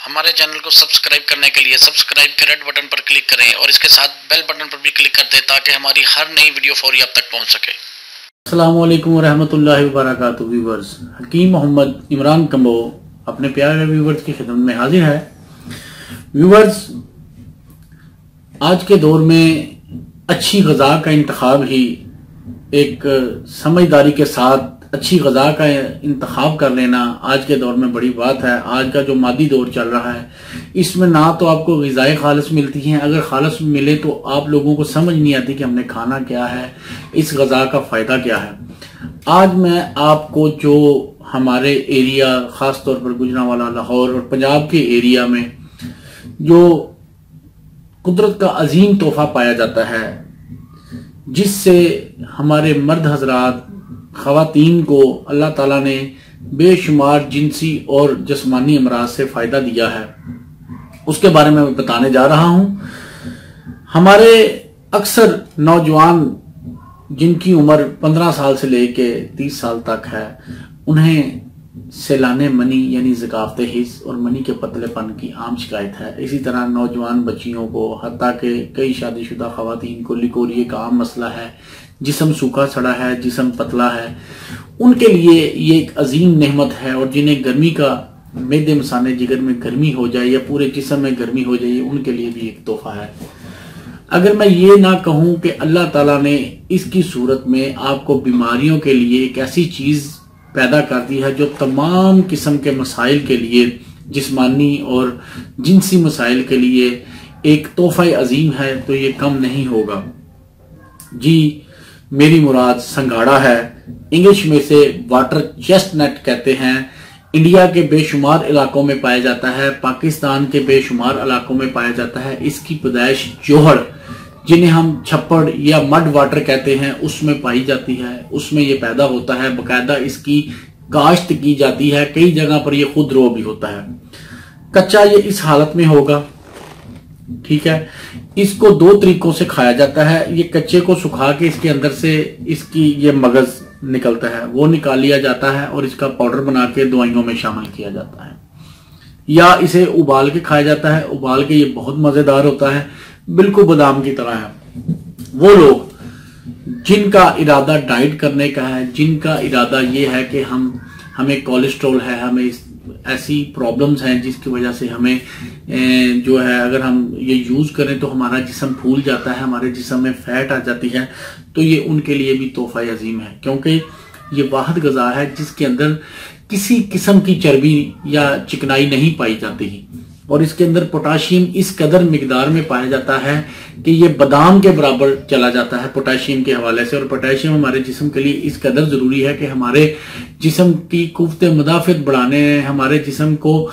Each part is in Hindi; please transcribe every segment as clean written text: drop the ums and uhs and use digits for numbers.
हमारे चैनल को सब्सक्राइब करने के लिए सब्सक्राइब के रेड बटन पर क्लिक करें और इसके साथ बेल बटन पर भी क्लिक कर दें ताकि हमारी हर नई वीडियो फौरी आप तक पहुंच सके। अस्सलाम वालेकुम रहमतुल्लाहि व बरकातुहू। व्यूवर्स, हकीम मोहम्मद इमरान कम्बो अपने प्यारे व्यूवर्स की खिदमत में हाजिर है। व्यूवर्स, आज के दौर में अच्छी ग़िज़ा का इंतखाब ही एक समझदारी के साथ अच्छी ग़िज़ा का इंतखाब कर लेना आज के दौर में बड़ी बात है। आज का जो मादी दौर चल रहा है इसमें ना तो आपको ग़िज़ाएं खालिस मिलती हैं, अगर खालिस मिले तो आप लोगों को समझ नहीं आती कि हमने खाना क्या है, इस ग़िज़ा का फ़ायदा क्या है। आज मैं आपको जो हमारे एरिया ख़ास तौर पर गुजरांवाला, लाहौर और पंजाब के एरिया में जो कुदरत का अजीम तोहफा पाया जाता है, जिससे हमारे मर्द हजरात ख़वातीन को अल्लाह ताला ने बेशुमार जिनसी और जिस्मानी अमराज से फ़ायदा दिया है, उसके बारे में बताने जा रहा हूं। हमारे अक्सर नौजवान जिनकी उम्र 15 साल से लेके 30 साल तक है, उन्हें सैलाने मनी यानी ज़काफ़त हिस्स और मनी के पतलेपन की आम शिकायत है। इसी तरह नौजवान बच्चियों को, हत्ता के कई शादीशुदा ख़वातीन को लिकोरिए का आम मसला है, जिस्म सूखा सड़ा है, जिस्म पतला है। उनके लिए ये एक अजीम नेमत है और जिन्हें गर्मी का मेदे मसाने जिगर में गर्मी हो जाए या पूरे जिस्म में गर्मी हो जाए, उनके लिए भी एक तोहफा है। अगर मैं ये ना कहूं कि अल्लाह ताला ने इसकी सूरत में आपको बीमारियों के लिए एक ऐसी चीज पैदा कर दी है जो तमाम किस्म के मसाइल के लिए, जिस्मानी और जिनसी मसाइल के लिए एक तोहफा अजीम है, तो ये कम नहीं होगा जी। मेरी मुराद संगाड़ा है। इंग्लिश में से वाटर चेस्टनट कहते हैं। इंडिया के बेशुमार इलाकों में पाया जाता है, पाकिस्तान के बेशुमार इलाकों में पाया जाता है। इसकी पैदाइश जोहड़, जिन्हें हम छप्पड़ या मड वाटर कहते हैं, उसमें पाई जाती है। उसमें ये पैदा होता है, बाकायदा इसकी काश्त की जाती है। कई जगह पर यह खुद रो भी होता है। कच्चा ये इस हालत में होगा, ठीक है। इसको दो तरीकों से खाया जाता है। ये कच्चे को सुखा के इसके अंदर से इसकी ये मगज निकलता है, वो निकाल लिया जाता है और इसका पाउडर बना के दवाइयों में शामिल किया जाता है, या इसे उबाल के खाया जाता है। उबाल के ये बहुत मजेदार होता है, बिल्कुल बादाम की तरह है। वो लोग जिनका इरादा डाइट करने का है, जिनका इरादा ये है कि हमें कोलेस्ट्रॉल है, हमें ऐसी प्रॉब्लम्स हैं जिसकी वजह से हमें जो है अगर हम ये यूज करें तो हमारा जिस्म फूल जाता है, हमारे जिस्म में फैट आ जाती है, तो ये उनके लिए भी तोहफा अजीम है। क्योंकि ये वाहिद ग़िज़ा है जिसके अंदर किसी किस्म की चर्बी या चिकनाई नहीं पाई जाती और इसके अंदर पोटाशियम इस कदर मिकदार में पाया जाता है कि ये बादाम के बराबर चला जाता है पोटाशियम के हवाले से। और पोटाशियम हमारे जिस्म के लिए इस कदर जरूरी है कि हमारे जिस्म की कुव्वत मुदाफ़त बढ़ाने, हमारे जिस्म को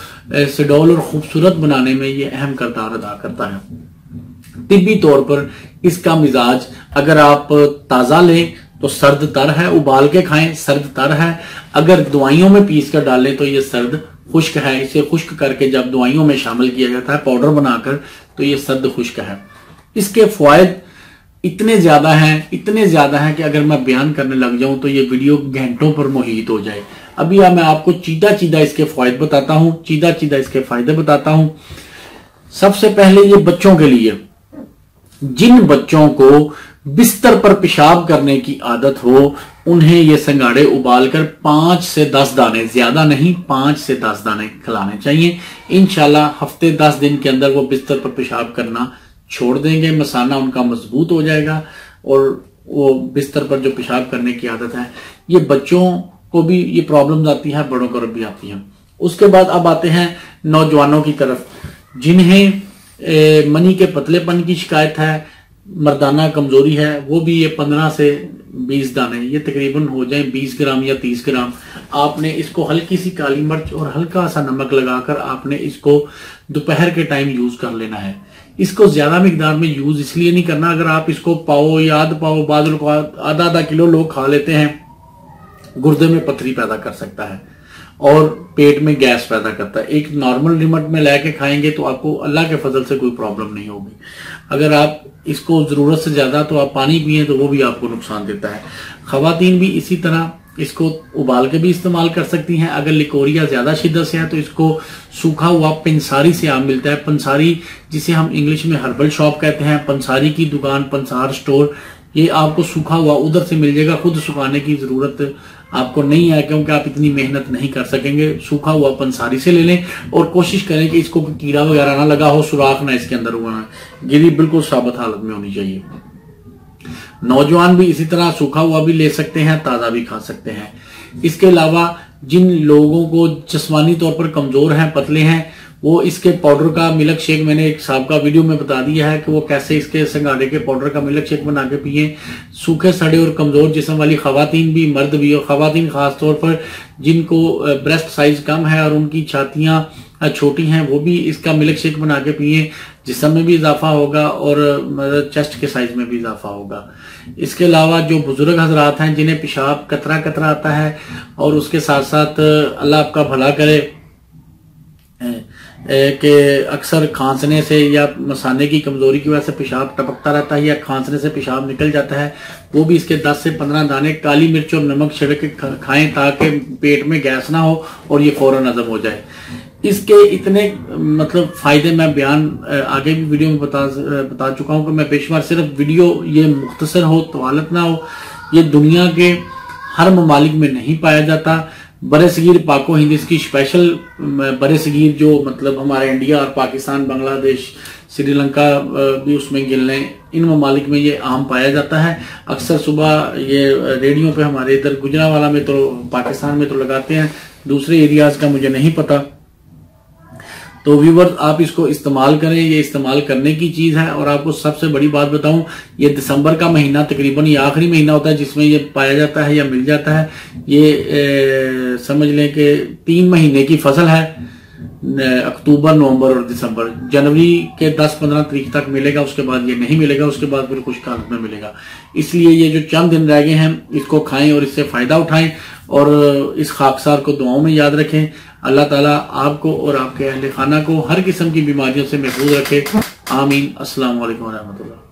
सडौल और खूबसूरत बनाने में ये अहम किरदार अदा करता है। तिब्बी तौर पर इसका मिजाज अगर आप ताज़ा लें तो सर्द तर है, उबाल के खाएं सर्द तर है। अगर दवाइयों में पीस कर डालें तो ये सर्द खुश्क है। इसे खुश्क करके जब दवाइयों में शामिल किया जाता है पाउडर बनाकर, तो ये सर्द खुश्क है। इसके फायदे इतने ज्यादा हैं कि अगर मैं बयान करने लग जाऊं तो ये वीडियो घंटों पर मुहित हो जाए। अभी मैं आपको चीदा इसके फायदे बताता हूं, इसके फायदे बताता हूं। सबसे पहले ये बच्चों के लिए, जिन बच्चों को बिस्तर पर पेशाब करने की आदत हो, उन्हें ये संगाड़े उबालकर 5 से 10 दाने, ज्यादा नहीं 5 से 10 दाने खिलाने चाहिए। इंशाल्लाह हफ्ते 10 दिन के अंदर वो बिस्तर पर पेशाब करना छोड़ देंगे, मसाना उनका मजबूत हो जाएगा और वो बिस्तर पर जो पेशाब करने की आदत है, ये बच्चों को भी ये प्रॉब्लम आती है, बड़ों को भी आती है। उसके बाद अब आते हैं नौजवानों की तरफ, जिन्हें मनी के पतलेपन की शिकायत है, मर्दाना कमजोरी है। वो भी ये 15 से 20 दाने, ये तकरीबन हो जाए 20 ग्राम या 30 ग्राम। आपने इसको हल्की सी काली मिर्च और हल्का सा नमक लगाकर आपने इसको दोपहर के टाइम यूज कर लेना है। इसको ज्यादा मिकदार में यूज इसलिए नहीं करना, अगर आप इसको पाओ या आध पाओ, बाद लोग आधा किलो लोग खा लेते हैं, गुर्दे में पथरी पैदा कर सकता है और पेट में गैस पैदा करता है। एक नॉर्मल लिमिट में लेके खाएंगे तो आपको अल्लाह के फजल से कोई प्रॉब्लम नहीं होगी। अगर आप इसको जरूरत से ज्यादा तो आप पानी पिए तो वो भी आपको नुकसान देता है। खवातीन भी इसी तरह इसको उबाल के भी इस्तेमाल कर सकती हैं। अगर लिकोरिया ज्यादा शिद्दत से है तो इसको सूखा हुआ पंसारी से आम मिलता है। पंसारी जिसे हम इंग्लिश में हर्बल शॉप कहते हैं, पंसारी की दुकान, पंसार स्टोर, ये आपको सूखा हुआ उधर से मिल जाएगा। खुद सुखाने की जरूरत आपको नहीं है क्योंकि आप इतनी मेहनत नहीं कर सकेंगे। सूखा हुआ पंसारी से ले लें और कोशिश करें कि इसको कीड़ा वगैरह ना लगा हो, सुराख ना इसके अंदर हुआ है। गिरी बिल्कुल साबुत हालत में होनी चाहिए। नौजवान भी इसी तरह सूखा हुआ भी ले सकते हैं, ताजा भी खा सकते हैं। इसके अलावा जिन लोगों को जिस्मानी तौर पर कमजोर हैं, पतले हैं, वो इसके पाउडर का मिल्क शेक, मैंने एक साहब का वीडियो में बता दिया है कि वो कैसे इसके सिंगाड़े के पाउडर का मिल्क शेक बना के पिए। सूखे सड़े और कमजोर जिस्म वाली खवातीन भी, मर्द भी, और खवातीन खासतौर पर जिनको ब्रेस्ट साइज कम है और उनकी छातियां छोटी हैं, वो भी इसका मिल्क शेक बना के पिए। जिस्म में भी इजाफा होगा और चेस्ट के साइज में भी इजाफा होगा। इसके अलावा जो बुजुर्ग हजरात हैं जिन्हें पेशाब कतरा कतरा आता है और उसके साथ साथ अल्लाह आपका भला करे कि अक्सर खांसने से या मसाने की कमजोरी की वजह से पेशाब टपकता रहता है या खांसने से पेशाब निकल जाता है, वो भी इसके 10 से 15 दाने काली मिर्च और नमक छिड़क के खाएं ताकि पेट में गैस ना हो और ये फौरन हजम हो जाए। इसके इतने मतलब फायदे मैं बयान आगे भी वीडियो में बता चुका हूं कि मैं बेशुमार, सिर्फ वीडियो ये मुख्तसर हो, तवालत ना हो। ये दुनिया के हर ममालिक में नहीं पाया जाता। बरे सगीर पाको हिंद इसकी स्पेशल, बरे सगीर जो मतलब हमारे इंडिया और पाकिस्तान, बांग्लादेश, श्रीलंका भी उसमें गिन लें, इन ममालिक में ये आम पाया जाता है। अक्सर सुबह ये रेडियो पे हमारे इधर गुजरावाला में तो पाकिस्तान में तो लगाते हैं, दूसरे एरियाज का मुझे नहीं पता। तो व्यूवर्स आप इसको इस्तेमाल करें, ये इस्तेमाल करने की चीज है। और आपको सबसे बड़ी बात बताऊं, ये दिसंबर का महीना तकरीबन ये आखिरी महीना होता है जिसमें ये पाया जाता है या मिल जाता है। ये समझ लें कि 3 महीने की फसल है, अक्टूबर, नवंबर और दिसंबर। जनवरी के 10-15 तारीख तक मिलेगा, उसके बाद ये नहीं मिलेगा, उसके बाद फिर खुश्क हालत में मिलेगा। इसलिए ये जो चंद दिन रह गए हैं इसको खाएं और इससे फायदा उठाएं और इस खाकसार को दुआओं में याद रखें। अल्लाह ताला आपको और आपके अहले खाना को हर किस्म की बीमारियों से महफूज रखे। आमीन। अस्सलाम वालेकुम रहमतुल्लाह।